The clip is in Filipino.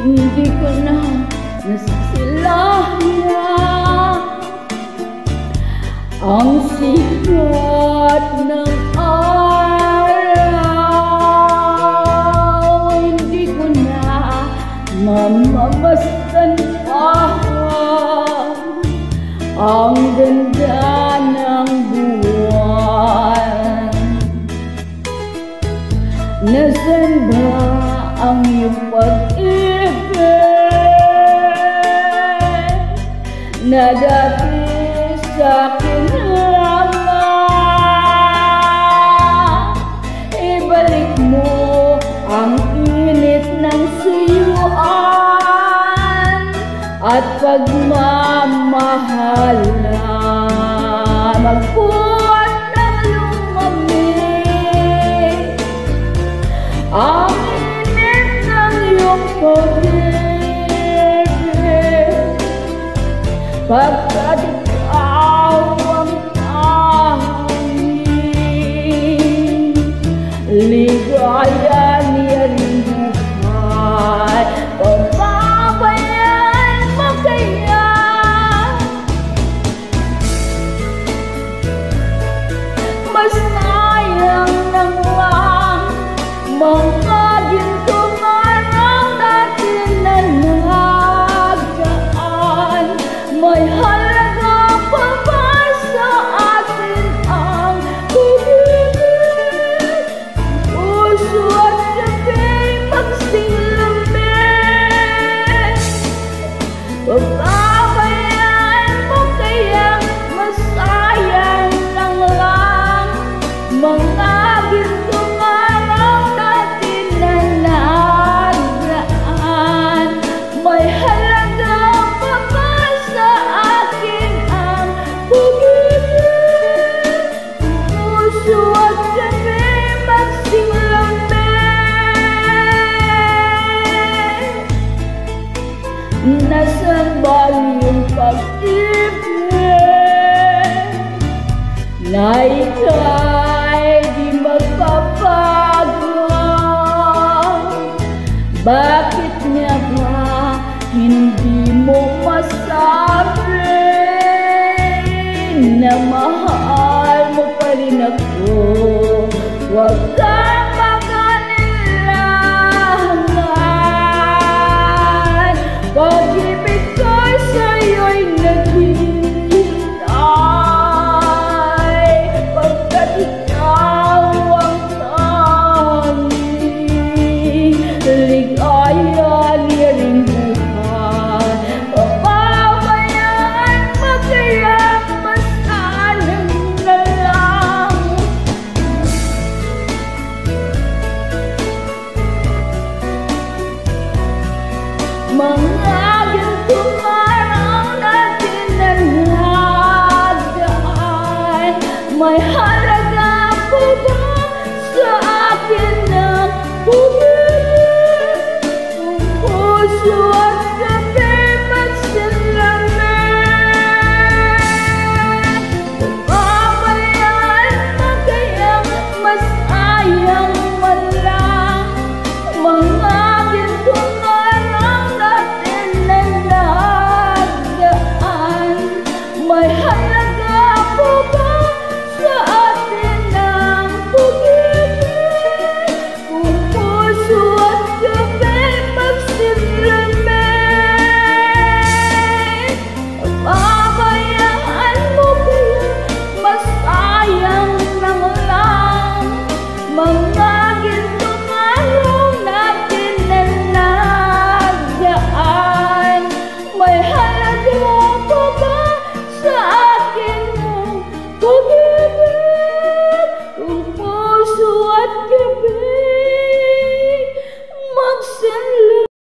hindi ko na nasisilayan ang sikat ng araw. Hindi ko na mamamasdan pa ang ganda ng buwan. Nasaan ba ang iyong pag-ibig na dati sa'kin lamang? Ibalik mo ang init ng suyuan at pagmamahalan. Magbuhat ng lumamig ang init ng iyong pag-ibig, pagkat ikaw ang tanging ligaya niya rin buhay. Pababayaan mo kaya mas sayang lang mga gintong araw natin na nagdaan. May halaga pa ba sa atin ang pag-ibig? Puso at gabi magsilambing. Pababayaan mo kaya masayang lang mga gintong araw natin na nagdaan. May halaga pa ba sa akin ang pag-ibig? Puso at gabi magsilambing. Nasaan ba yung pag-ibig na ika'y di magpapago? Bakit nga ba hindi mo masabi na mahal mo pa rin ako? Huwag kang mag-alala, pag-ibig ko sa'yo'y naging hintay, pagkat ikaw ang tanging ligaya niya rin buhay. Pababayaan mo kaya masanang na lang mga gintong araw natin na nagdaan. May